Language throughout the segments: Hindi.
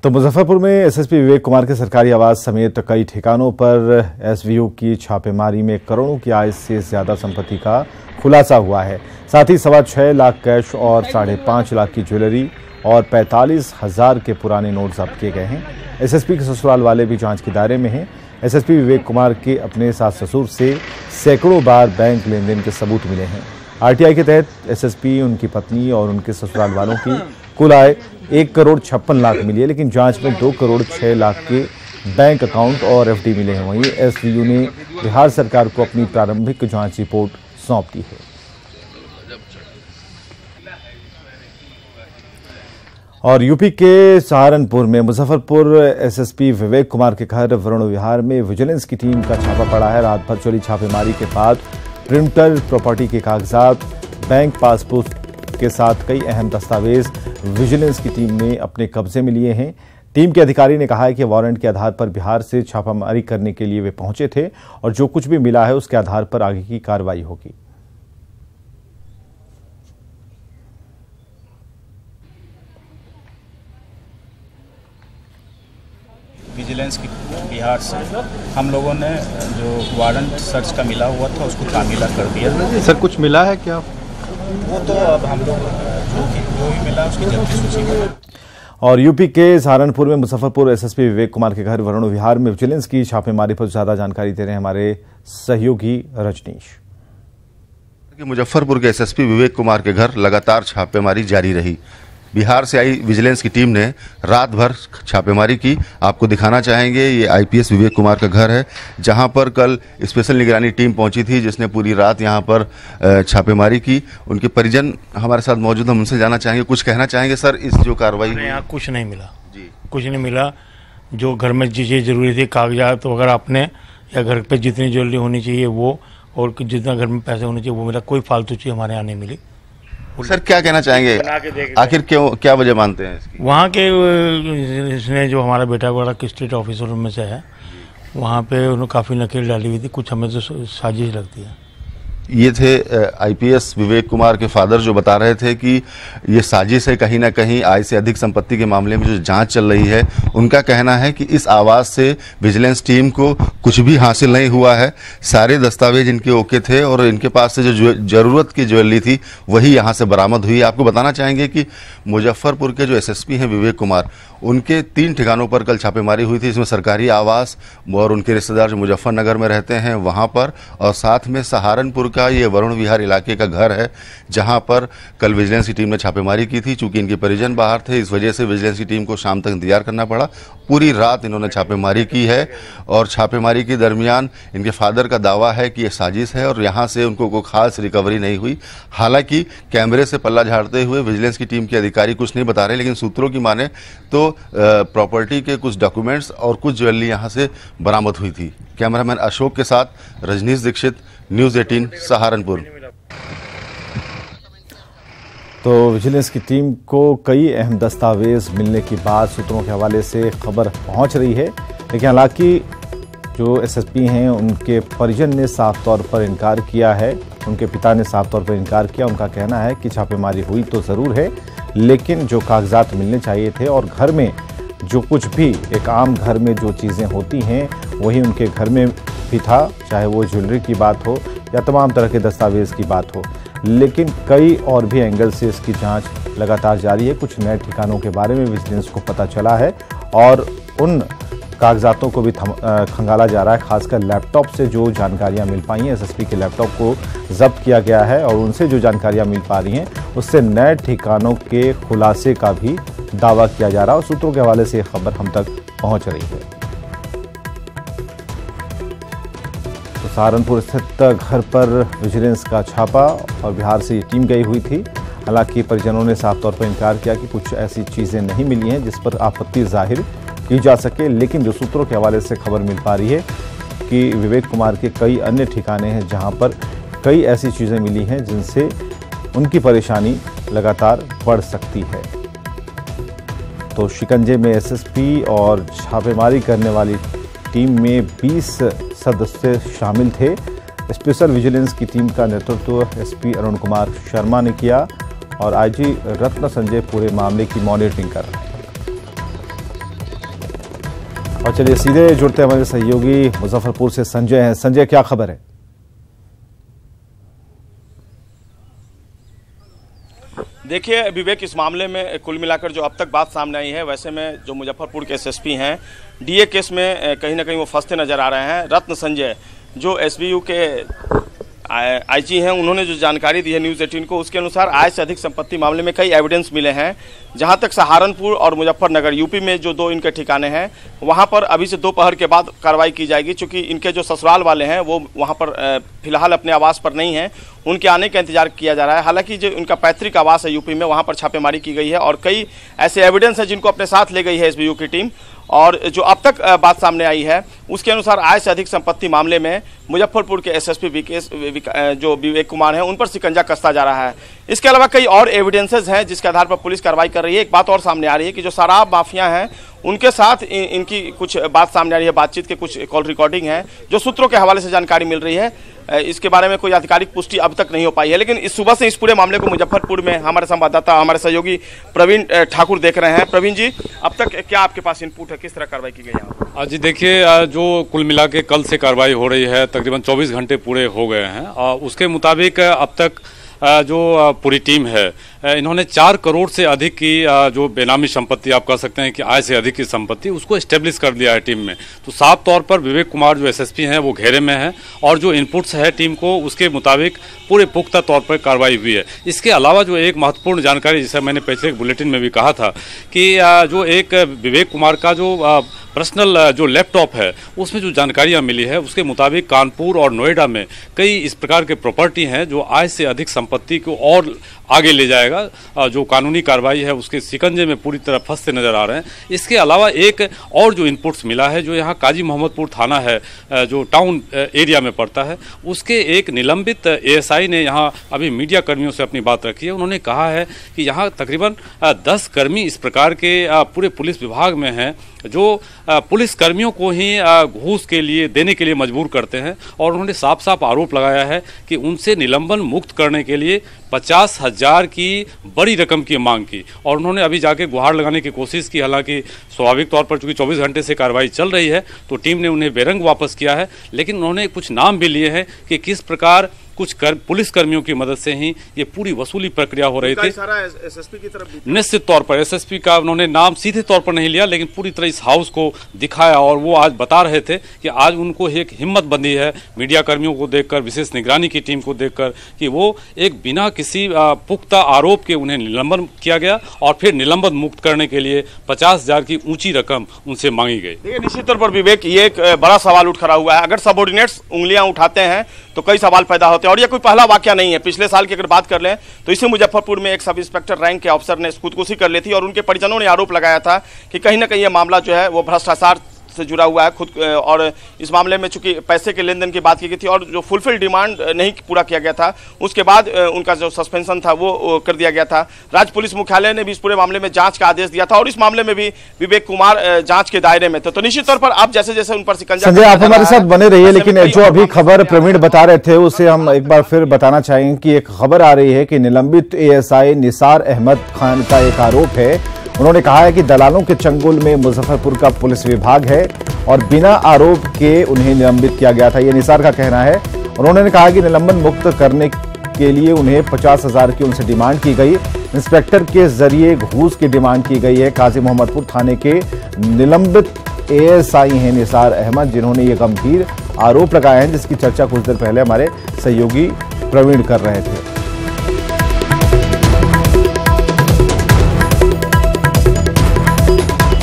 तो मुजफ्फरपुर में एसएसपी विवेक कुमार के सरकारी आवास समेत कई ठिकानों पर एसवीओ की छापेमारी में करोड़ों की आय से ज्यादा संपत्ति का खुलासा हुआ है। साथ ही 6.25 लाख कैश और 5.5 लाख की ज्वेलरी और 45,000 के पुराने नोट जब्त किए गए हैं। एसएसपी के ससुराल वाले भी जांच के दायरे में हैं। एसएसपी विवेक कुमार के अपने सास ससुर से सैकड़ों बार बैंक लेन देन के सबूत मिले हैं। आरटीआई के तहत एसएसपी, उनकी पत्नी और उनके ससुराल वालों की कुल आय 1,56,00,000 मिली है, लेकिन जांच में 2,06,00,000 के बैंक अकाउंट और एफडी मिले हैं। वहीं एसवीयू ने बिहार सरकार को अपनी प्रारंभिक जांच रिपोर्ट सौंप दी है। और यूपी के सहारनपुर में मुजफ्फरपुर एसएसपी विवेक कुमार के घर वरुण विहार में विजिलेंस की टीम का छापा पड़ा है। रात भर चली छापेमारी के बाद प्रिंटर, प्रॉपर्टी के कागजात, बैंक पासबुक के साथ कई अहम दस्तावेज विजिलेंस की टीम ने अपने कब्जे में लिए हैं। टीम के अधिकारी ने कहा है कि वारंट के आधार पर बिहार से छापामारी करने के लिए वे पहुंचे थे और जो कुछ भी मिला है उसके आधार पर आगे की कार्रवाई होगी। विजिलेंस की बिहार से हम लोगों ने जो वारंट सर्च का मिला हुआ था उसको तामीला कर दिया। सर कुछ मिला है क्या? वो तो अब हम लोग जो भी मिला उसकी जल्दी सूची में। और यूपी के सहारनपुर में मुजफ्फरपुर एसएसपी विवेक कुमार के घर वरुण विहार में विजिलेंस की छापेमारी पर ज्यादा जानकारी दे रहे हैं हमारे सहयोगी रजनीश। मुजफ्फरपुर के एसएसपी विवेक कुमार के घर लगातार छापेमारी जारी रही। बिहार से आई विजिलेंस की टीम ने रात भर छापेमारी की। आपको दिखाना चाहेंगे, ये आईपीएस विवेक कुमार का घर है, जहां पर कल स्पेशल निगरानी टीम पहुंची थी जिसने पूरी रात यहां पर छापेमारी की। उनके परिजन हमारे साथ मौजूद हैं, उनसे जानना चाहेंगे, कुछ कहना चाहेंगे सर इस जो कार्रवाई हुई? यहाँ कुछ नहीं मिला जी, कुछ नहीं मिला। जो घर में चीज़ें जरूरी थी, कागजात वगैरह अपने या घर पे जितनी ज्वेलरी होनी चाहिए वो, और जितना घर में पैसे होने चाहिए वो मिला। कोई फालतू चीज़ हमारे यहाँ नहीं मिली। सर क्या कहना चाहेंगे, आखिर क्यों, क्या वजह मानते हैं इसकी? वहाँ के इसने जो हमारा बेटा बड़ा स्टेट ऑफिसर में से है, वहाँ पे उन्होंने काफ़ी नकेल डाली हुई थी। कुछ हमें तो साजिश लगती है। ये थे आईपीएस विवेक कुमार के फादर जो बता रहे थे कि ये साजिश है, कहीं ना कहीं आय से अधिक संपत्ति के मामले में जो जांच चल रही है। उनका कहना है कि इस आवास से विजिलेंस टीम को कुछ भी हासिल नहीं हुआ है। सारे दस्तावेज इनके ओके थे और इनके पास से जो जरूरत की ज्वेलरी थी वही यहाँ से बरामद हुई। आपको बताना चाहेंगे कि मुजफ्फरपुर के जो एसएसपी हैं विवेक कुमार, उनके 3 ठिकानों पर कल छापेमारी हुई थी। इसमें सरकारी आवास और उनके रिश्तेदार जो मुजफ्फरनगर में रहते हैं वहाँ पर, और साथ में सहारनपुर का ये वरुण विहार इलाके का घर है जहां पर कल विजिलेंस की टीम ने छापेमारी की थी। चूंकि इनके परिजन बाहर थे, इस वजह से विजिलेंस की टीम को शाम तक इंतजार करना पड़ा। पूरी रात इन्होंने छापेमारी की है और छापेमारी के दरमियान इनके फादर का दावा है कि यह साजिश है और यहां से उनको कोई खास रिकवरी नहीं हुई। हालांकि कैमरे से पल्ला झाड़ते हुए विजिलेंस की टीम के अधिकारी कुछ नहीं बता रहे, लेकिन सूत्रों की माने तो प्रॉपर्टी के कुछ डॉक्यूमेंट्स और कुछ ज्वेलरी यहां से बरामद हुई थी। कैमरामैन अशोक के साथ रजनीश दीक्षित, न्यूज़ 18 सहारनपुर। तो विजिलेंस की टीम को कई अहम दस्तावेज मिलने के बाद सूत्रों के हवाले से खबर पहुंच रही है, लेकिन हालांकि जो एसएसपी हैं उनके परिजन ने साफ तौर पर इनकार किया है। उनके पिता ने साफ तौर पर इनकार किया। उनका कहना है कि छापेमारी हुई तो ज़रूर है, लेकिन जो कागजात मिलने चाहिए थे और घर में जो कुछ भी एक आम घर में जो चीज़ें होती हैं वही उनके घर में भी था, चाहे वो ज्वेलरी की बात हो या तमाम तरह के दस्तावेज की बात हो। लेकिन कई और भी एंगल से इसकी जांच लगातार जारी है। कुछ नए ठिकानों के बारे में विजिलेंस को पता चला है और उन कागजातों को भी खंगाला जा रहा है। खासकर लैपटॉप से जो जानकारियां मिल पाई हैं, एसएसपी के लैपटॉप को जब्त किया गया है और उनसे जो जानकारियां मिल पा रही हैं उससे नए ठिकानों के खुलासे का भी दावा किया जा रहा है और सूत्रों के हवाले से खबर हम तक पहुंच रही है। तो सहारनपुर स्थित घर पर विजिलेंस का छापा और बिहार से ये टीम गई हुई थी। हालांकि परिजनों ने साफ तौर पर इनकार किया कि कुछ ऐसी चीज़ें नहीं मिली हैं जिस पर आपत्ति जाहिर की जा सके, लेकिन जो सूत्रों के हवाले से खबर मिल पा रही है कि विवेक कुमार के कई अन्य ठिकाने हैं जहां पर कई ऐसी चीज़ें मिली हैं जिनसे उनकी परेशानी लगातार बढ़ सकती है। तो शिकंजे में एसएसपी और छापेमारी करने वाली टीम में 20 सदस्य शामिल थे। स्पेशल विजिलेंस की टीम का नेतृत्व एसपी अरुण कुमार शर्मा ने किया और आईजी रत्न संजय पूरे मामले की मॉनिटरिंग कर रहे हैं। और चलिए सीधे जुड़ते हमारे सहयोगी मुजफ्फरपुर से संजय हैं। संजय, क्या खबर है? देखिए विवेक, इस मामले में कुल मिलाकर जो अब तक बात सामने आई है, वैसे में जो मुजफ्फरपुर के एसएसपी हैं, डीए केस में कहीं ना कहीं वो फंसते नजर आ रहे हैं। रत्न संजय जो एसबीयू के आईजी हैं, उन्होंने जो जानकारी दी है न्यूज़ 18 को, उसके अनुसार आय से अधिक संपत्ति मामले में कई एविडेंस मिले हैं। जहां तक सहारनपुर और मुजफ्फरनगर यूपी में जो दो इनके ठिकाने हैं, वहां पर अभी से दोपहर के बाद कार्रवाई की जाएगी। चूंकि इनके जो ससुराल वाले हैं वो वहां पर फिलहाल अपने आवास पर नहीं हैं, उनके आने का इंतजार किया जा रहा है। हालांकि जो उनका पैतृक आवास है यूपी में, वहां पर छापेमारी की गई है और कई ऐसे एविडेंस हैं जिनको अपने साथ ले गई है एसबीयू की टीम। और जो अब तक बात सामने आई है उसके अनुसार आय से अधिक संपत्ति मामले में मुजफ्फरपुर के एसएसपी जो विवेक कुमार हैं, उन पर शिकंजा कसता जा रहा है। इसके अलावा कई और एविडेंसेस हैं जिसके आधार पर पुलिस कार्रवाई कर रही है। एक बात और सामने आ रही है कि जो शराब माफिया हैं उनके साथ इनकी कुछ बात सामने आ रही है, बातचीत के कुछ कॉल रिकॉर्डिंग है जो सूत्रों के हवाले से जानकारी मिल रही है। इसके बारे में कोई आधिकारिक पुष्टि अब तक नहीं हो पाई है, लेकिन इस सुबह से इस पूरे मामले को मुजफ्फरपुर में हमारे संवाददाता, हमारे सहयोगी प्रवीण ठाकुर देख रहे हैं। प्रवीण जी, अब तक क्या आपके पास इनपुट है, किस तरह कार्रवाई की गई है? जी देखिए, जो कुल मिला के कल से कार्रवाई हो रही है, तकरीबन 24 घंटे पूरे हो गए हैं। उसके मुताबिक अब तक जो पूरी टीम है, इन्होंने 4 करोड़ से अधिक की जो बेनामी संपत्ति, आप कह सकते हैं कि आय से अधिक की संपत्ति, उसको एस्टेब्लिश कर दिया है टीम में। तो साफ तौर पर विवेक कुमार जो एसएसपी हैं वो घेरे में हैं और जो इनपुट्स है टीम को, उसके मुताबिक पूरे पुख्ता तौर पर कार्रवाई हुई है। इसके अलावा जो एक महत्वपूर्ण जानकारी, जिसे मैंने पिछले बुलेटिन में भी कहा था कि जो एक विवेक कुमार का जो पर्सनल जो लैपटॉप है, उसमें जो जानकारियां मिली है उसके मुताबिक कानपुर और नोएडा में कई इस प्रकार के प्रॉपर्टी हैं जो आय से अधिक संपत्ति को और आगे ले जाएगा। जो कानूनी कार्रवाई है उसके शिकंजे में पूरी तरह फंसते नजर आ रहे हैं। इसके अलावा एक और जो इनपुट्स मिला है, जो यहाँ काजी मोहम्मदपुर थाना है जो टाउन एरिया में पड़ता है, उसके एक निलंबित एएसआई ने यहाँ अभी मीडिया कर्मियों से अपनी बात रखी है। उन्होंने कहा है कि यहाँ तकरीबन 10 कर्मी इस प्रकार के पूरे पुलिस विभाग में हैं जो पुलिस कर्मियों को ही घूस के लिए देने के लिए मजबूर करते हैं। और उन्होंने साफ साफ आरोप लगाया है कि उनसे निलंबन मुक्त करने के लिए 50,000 की बड़ी रकम की मांग की। और उन्होंने अभी जाके गुहार लगाने की कोशिश की। हालांकि स्वाभाविक तौर पर चूंकि 24 घंटे से कार्रवाई चल रही है तो टीम ने उन्हें बेरंग वापस किया है, लेकिन उन्होंने कुछ नाम भी लिए हैं कि किस प्रकार कुछ पुलिस कर्मियों की मदद से ही ये पूरी वसूली प्रक्रिया हो रही थी। एसएसपी की तरफ निश्चित तौर पर एसएसपी का उन्होंने नाम सीधे तौर पर नहीं लिया, लेकिन पूरी तरह इस हाउस को दिखाया। और वो आज बता रहे थे कि आज उनको एक हिम्मत बंदी है मीडिया कर्मियों को देखकर, विशेष निगरानी की टीम को देखकर, कि वो एक बिना किसी पुख्ता आरोप के उन्हें निलंबन किया गया और फिर निलंबन मुक्त करने के लिए 50,000 की ऊंची रकम उनसे मांगी गई। देखिए, निश्चित तौर पर विवेक, ये एक बड़ा सवाल उठ खड़ा हुआ है। अगर सबऑर्डिनेट्स उंगलियां उठाते हैं तो कई सवाल पैदा होते हैं। और ये कोई पहला वाकया नहीं है। पिछले साल की अगर बात कर लें तो इसी मुजफ्फरपुर में एक सब इंस्पेक्टर रैंक के अफसर ने खुदकुशी कर ली थी और उनके परिजनों ने आरोप लगाया था कि कहीं ना कहीं ये मामला जो है वो भ्रष्टाचार से जुड़ा हुआ है खुद। और इस मामले में चूंकि पैसे के लेन देन की बात की गई थी और जो फुलफिल डिमांड नहीं पूरा किया गया था, उसके बाद उनका जो सस्पेंशन था वो कर दिया गया था। राज्य पुलिस मुख्यालय ने भी इस पूरे मामले में जांच का आदेश दिया था और इस मामले में भी विवेक कुमार जांच के दायरे में थे। तो निश्चित तौर पर आप जैसे जैसे उन पर शिकंजा, संजय आप हमारे साथ बने रहिए। लेकिन जो अभी खबर प्रवीण बता रहे थे उसे हम एक बार फिर बताना चाहेंगे कि एक खबर आ रही है कि निलंबित एएसआई निसार अहमद खान का एक आरोप है। उन्होंने कहा है कि दलालों के चंगुल में मुजफ्फरपुर का पुलिस विभाग है और बिना आरोप के उन्हें निलंबित किया गया था, ये निसार का कहना है। उन्होंने कहा कि निलंबन मुक्त करने के लिए उन्हें 50,000 की उनसे डिमांड की गई। इंस्पेक्टर के जरिए घूस की डिमांड की गई है। काजी मोहम्मदपुर थाने के निलंबित एएसआई हैं निसार अहमद, जिन्होंने ये गंभीर आरोप लगाए हैं, जिसकी चर्चा कुछ देर पहले हमारे सहयोगी प्रवीण कर रहे थे।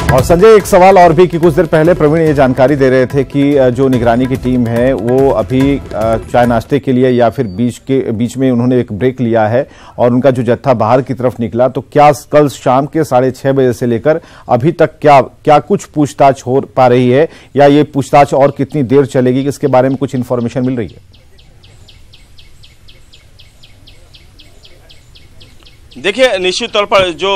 और संजय, एक सवाल और भी कि कुछ देर पहले प्रवीण ये जानकारी दे रहे थे कि जो निगरानी की टीम है वो अभी चाय नाश्ते के लिए या फिर बीच में उन्होंने एक ब्रेक लिया है और उनका जो जत्था बाहर की तरफ निकला। तो क्या कल शाम के 6:30 बजे से लेकर अभी तक क्या कुछ पूछताछ हो पा रही है या ये पूछताछ और कितनी देर चलेगी, इसके बारे में कुछ इन्फॉर्मेशन मिल रही है? देखिए, निश्चित तौर पर जो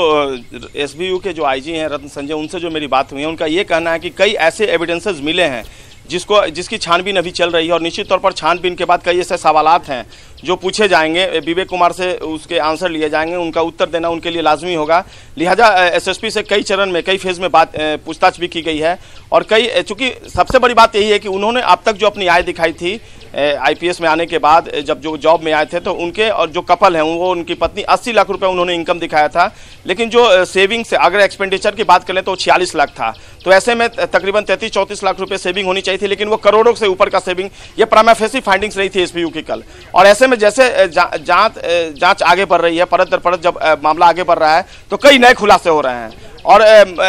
एसबीयू के जो आईजी हैं रत्न संजय, उनसे जो मेरी बात हुई है, उनका ये कहना है कि कई ऐसे एविडेंसेस मिले हैं जिसकी छानबीन अभी चल रही है। और निश्चित तौर पर छानबीन के बाद कई ऐसे सवालात हैं जो पूछे जाएंगे, विवेक कुमार से उसके आंसर लिए जाएंगे, उनका उत्तर देना उनके लिए लाजमी होगा। लिहाजा एसएसपी से कई चरण में, कई फेज में पूछताछ भी की गई है। और चूंकि सबसे बड़ी बात यही है कि उन्होंने अब तक जो अपनी आय दिखाई थी आईपीएस में आने के बाद, जब जो जॉब में आए थे, तो उनके और जो कपल हैं वो उनकी पत्नी 80 लाख रुपए उन्होंने इनकम दिखाया था। लेकिन जो सेविंग से अगर एक्सपेंडिचर की बात करें तो 46 लाख था। तो ऐसे में तकरीबन 33-34 लाख रुपए सेविंग होनी चाहिए थी, लेकिन वो करोड़ों से ऊपर का सेविंग, ये प्राइमा फेसी फाइंडिंग्स रही थी एसपीयू की कल। और ऐसे में जैसे जांच आगे बढ़ रही है, परत दर परत जब मामला आगे बढ़ रहा है, तो कई नए खुलासे हो रहे हैं। और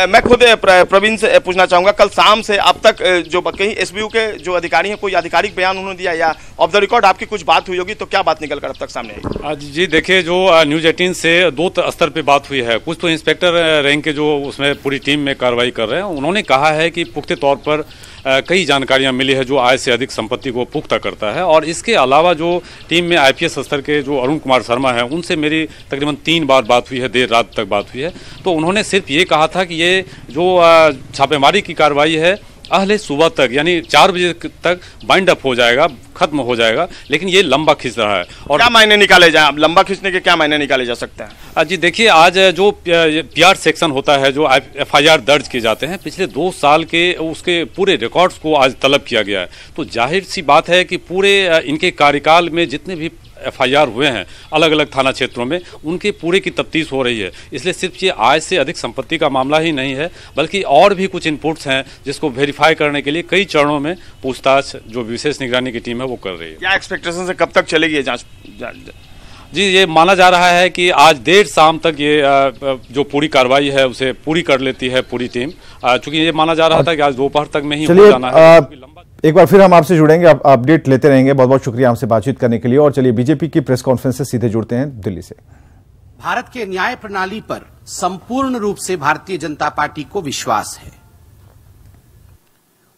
मैं खुद प्रवीण से पूछना चाहूंगा, कल शाम से अब तक जो कहीं एसबीयू के जो अधिकारी हैं, कोई आधिकारिक बयान उन्होंने दिया या ऑफ द रिकॉर्ड आपकी कुछ बात हुई होगी, तो क्या बात निकल कर अब तक सामने आई? जी देखिए, जो न्यूज 18 से 2 स्तर पे बात हुई है। कुछ तो इंस्पेक्टर रैंक के जो उसमें पूरी टीम में कार्रवाई कर रहे हैं, उन्होंने कहा है कि पुख्ते तौर पर कई जानकारियां मिली है जो आय से अधिक संपत्ति को पुख्ता करता है। और इसके अलावा जो टीम में आईपीएस स्तर के जो अरुण कुमार शर्मा हैं, उनसे मेरी तकरीबन 3 बार बात हुई है, देर रात तक बात हुई है। तो उन्होंने सिर्फ ये कहा था कि ये जो छापेमारी की कार्रवाई है अहले सुबह तक, यानी 4 बजे तक बाइंड अप हो जाएगा, खत्म हो जाएगा, लेकिन ये लंबा खींच रहा है। और क्या मायने निकाले जाए, लंबा खींचने के क्या मायने निकाले जा सकते हैं? जी देखिए, आज जो पीआर सेक्शन होता है, जो एफआईआर दर्ज किए जाते हैं, पिछले 2 साल के उसके पूरे रिकॉर्ड्स को आज तलब किया गया है। तो जाहिर सी बात है कि पूरे इनके कार्यकाल में जितने भी एफआईआर हुए हैं अलग अलग थाना क्षेत्रों में, उनके पूरे की तफ्तीश हो रही है। इसलिए सिर्फ ये आय से अधिक संपत्ति का मामला ही नहीं है, बल्कि और भी कुछ इनपुट्स हैं जिसको वेरीफाई करने के लिए कई चरणों में पूछताछ जो विशेष निगरानी की टीम है वो कर रही है। क्या एक्सपेक्टेशन से कब तक चलेगी ये जांच? जी, ये माना जा रहा है कि आज देर शाम तक ये जो पूरी कार्रवाई है उसे पूरी कर लेती है पूरी टीम। चूंकि ये माना जा रहा था कि आज दोपहर तक में ही हो जाना है। एक बार फिर हम आपसे जुड़ेंगे, अपडेट लेते रहेंगे। बहुत बहुत शुक्रिया हमसे बातचीत करने के लिए। और चलिए बीजेपी की प्रेस कॉन्फ्रेंस से सीधे जुड़ते हैं दिल्ली से। भारत के न्याय प्रणाली पर संपूर्ण रूप से भारतीय जनता पार्टी को विश्वास है।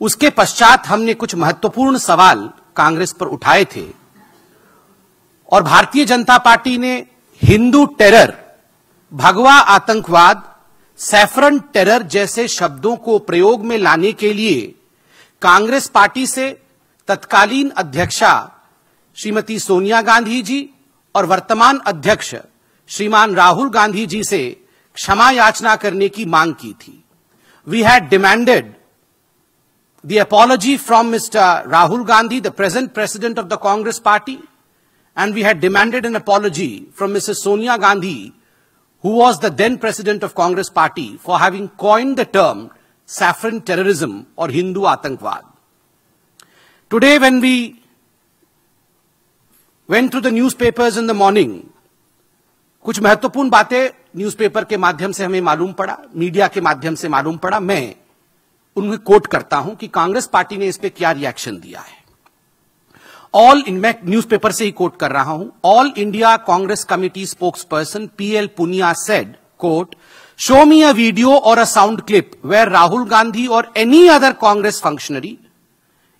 उसके पश्चात हमने कुछ महत्वपूर्ण सवाल कांग्रेस पर उठाए थे और भारतीय जनता पार्टी ने हिंदू टेरर, भगवा आतंकवाद, सैफरन टेरर जैसे शब्दों को प्रयोग में लाने के लिए कांग्रेस पार्टी से तत्कालीन अध्यक्षा श्रीमती सोनिया गांधी जी और वर्तमान अध्यक्ष श्रीमान राहुल गांधी जी से क्षमा याचना करने की मांग की थी। We had demanded the apology from mister Rahul Gandhi, the present president of the Congress party, and we had demanded an apology from Mrs. Sonia Gandhi, who was the then president of Congress Party, for having coined the term saffron terrorism or Hindu Atankvad. Today, when we went through the newspapers in the morning, कुछ महत्वपूर्ण बातें न्यूज़पेपर के माध्यम से हमें मालूम पड़ा, मीडिया के माध्यम से मालूम पड़ा। मैं उन्हें कोट करता हूं कि कांग्रेस पार्टी ने इस पे क्या रिएक्शन दिया है। मैं न्यूज़पेपर से ही कोट कर रहा हूं। All India Congress committee spokesperson PL Punia said, quote, show me a video or a sound clip where Rahul Gandhi or any other Congress functionary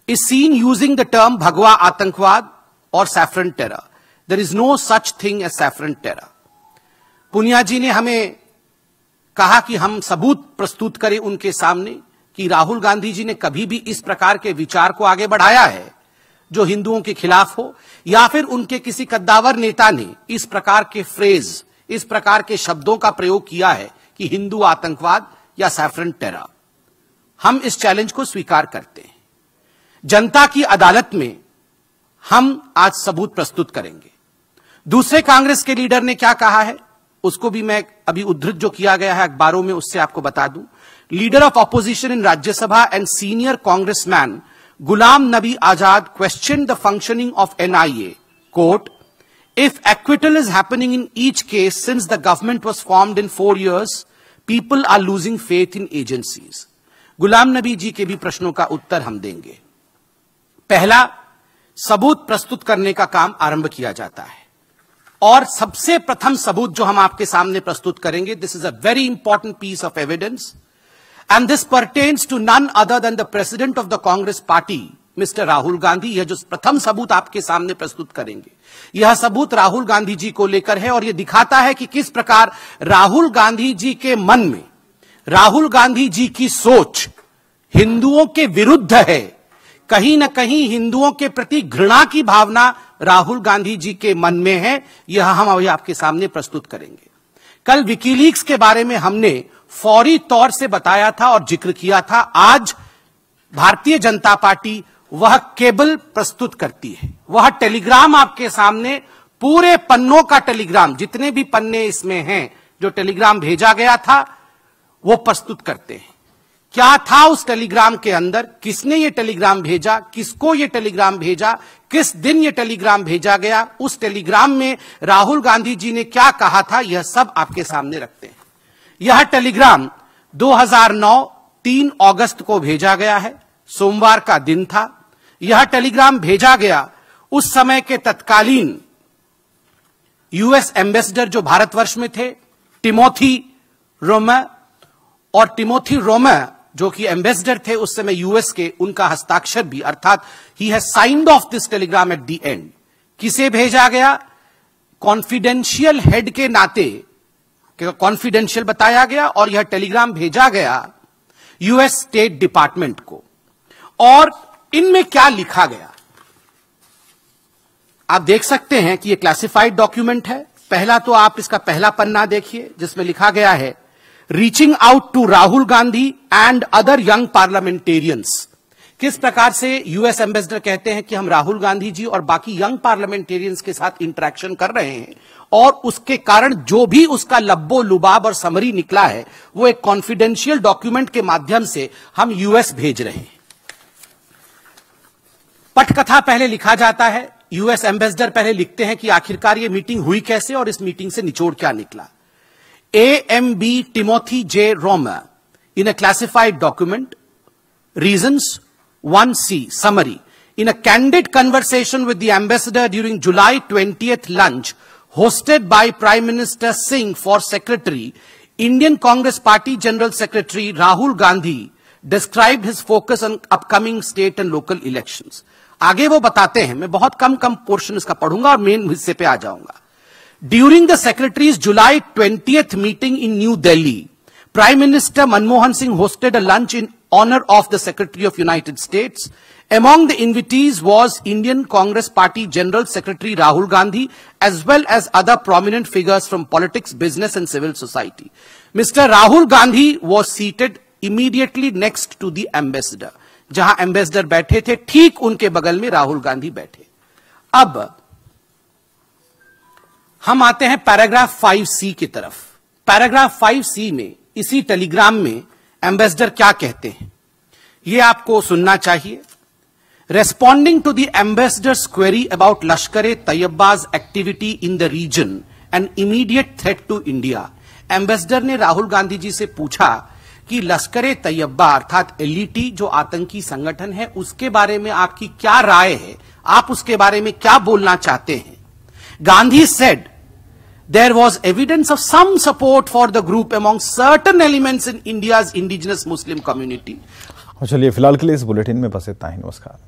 is seen using the term Bhagwa Atankvad or saffron terror. There is no such thing as saffron terror. Punia ji ने हमें कहा कि हम सबूत प्रस्तुत करें उनके सामने कि राहुल गांधी जी ने कभी भी इस प्रकार के विचार को आगे बढ़ाया है जो हिंदुओं के खिलाफ हो, या फिर उनके किसी कद्दावर नेता ने इस प्रकार के फ्रेज, इस प्रकार के शब्दों का प्रयोग किया है कि हिंदू आतंकवाद या सैफरन टेरर। हम इस चैलेंज को स्वीकार करते हैं। जनता की अदालत में हम आज सबूत प्रस्तुत करेंगे। दूसरे कांग्रेस के लीडर ने क्या कहा है उसको भी मैं अभी उद्धृत जो किया गया है अखबारों में उससे आपको बता दूं। Leader of opposition in Rajya Sabha and senior congressman Ghulam Nabi Azad questioned the functioning of NIA. Quote, if acquittal is happening in each case since the government was formed in 4 years, people are losing faith in agencies. Ghulam Nabi जी के भी प्रश्नों का उत्तर हम देंगे। पहला, सबूत प्रस्तुत करने का काम आरंभ किया जाता है और सबसे प्रथम सबूत जो हम आपके सामने प्रस्तुत करेंगे, this is a very important piece of evidence and this pertains to none other than the president of the Congress party, Mr. Rahul Gandhi। यह जो प्रथम सबूत आपके सामने प्रस्तुत करेंगे, यह सबूत राहुल गांधी जी को लेकर है और यह दिखाता है कि किस प्रकार राहुल गांधी जी के मन में, राहुल गांधी जी की सोच हिंदुओं के विरुद्ध है, कहीं न कहीं हिंदुओं के प्रति घृणा की भावना राहुल गांधी जी के मन में है। यह हम अभी आपके सामने प्रस्तुत करेंगे। कल विकीलीक्स के बारे में हमने फौरी तौर से बताया था और जिक्र किया था। आज भारतीय जनता पार्टी वह केबल प्रस्तुत करती है, वह टेलीग्राम आपके सामने, पूरे पन्नों का टेलीग्राम, जितने भी पन्ने इसमें हैं जो टेलीग्राम भेजा गया था, वो प्रस्तुत करते हैं। क्या था उस टेलीग्राम के अंदर, किसने ये टेलीग्राम भेजा, किसको ये टेलीग्राम भेजा, किस दिन ये टेलीग्राम भेजा गया, उस टेलीग्राम में राहुल गांधी जी ने क्या कहा था, यह सब आपके सामने रखते हैं। यह टेलीग्राम 2009 3 अगस्त को भेजा गया है, सोमवार का दिन था। यह टेलीग्राम भेजा गया उस समय के तत्कालीन यूएस एम्बेसडर जो भारतवर्ष में थे, टिमोथी रोमे, और टिमोथी रोमे जो कि एम्बेसडर थे उस समय यूएस के, उनका हस्ताक्षर भी, अर्थात he has signed of this Telegram at the end. किसे भेजा गया? कॉन्फिडेंशियल हेड के नाते कॉन्फिडेंशियल बताया गया, और यह टेलीग्राम भेजा गया यूएस स्टेट डिपार्टमेंट को। और इनमें क्या लिखा गया आप देख सकते हैं कि यह क्लासिफाइड डॉक्यूमेंट है। पहला तो आप इसका पहला पन्ना देखिए, जिसमें लिखा गया है reaching out to Rahul Gandhi and other young parliamentarians. किस प्रकार से यूएस एम्बेसडर कहते हैं कि हम राहुल गांधी जी और बाकी यंग पार्लियामेंटेरियंस के साथ इंटरेक्शन कर रहे हैं, और उसके कारण जो भी उसका लब्बो लुबाब और समरी निकला है वो एक कॉन्फिडेंशियल डॉक्यूमेंट के माध्यम से हम यूएस भेज रहे हैं। पटकथा पहले लिखा जाता है, यूएस एम्बेसडर पहले लिखते हैं कि आखिरकार ये मीटिंग हुई कैसे और इस मीटिंग से निचोड़ क्या निकला। AMB Timothy J. Romer in a classified document, reasons 1C, summary. In a candid conversation with the ambassador during July 20th lunch hosted by Prime Minister Singh for Secretary, Indian Congress Party General Secretary Rahul Gandhi described his focus on upcoming state and local elections. आगे वो बताते हैं, मैं बहुत कम पोर्शन इसका पढ़ूंगा और मेन हिस्से पे आ जाऊंगा। During the Secretary's July 20th meeting in New Delhi, Prime Minister Manmohan Singh hosted a lunch in honor of the Secretary of United States. Among the invitees was Indian Congress Party General Secretary Rahul Gandhi, as well as other prominent figures from politics, business and civil society. Mr. Rahul Gandhi was seated immediately next to the ambassador. जहां एम्बेसडर बैठे थे ठीक उनके बगल में राहुल गांधी बैठे। अब हम आते हैं पैराग्राफ 5C की तरफ। पैराग्राफ 5C में, इसी टेलीग्राम में एम्बेसडर क्या कहते हैं यह आपको सुनना चाहिए। Responding to the ambassador's query about Lashkar-e-Taiba's activity in the region and immediate threat to India, ambassador ने राहुल गांधी जी से पूछा कि लश्कर-ए-तैयबा अर्थात LET जो आतंकी संगठन है उसके बारे में आपकी क्या राय है, आप उसके बारे में क्या बोलना चाहते हैं। Gandhi said there was evidence of some support for the group among certain elements in India's indigenous Muslim community. चलिए फिलहाल के लिए इस बुलेटिन में बस इतना ही। नमस्कार।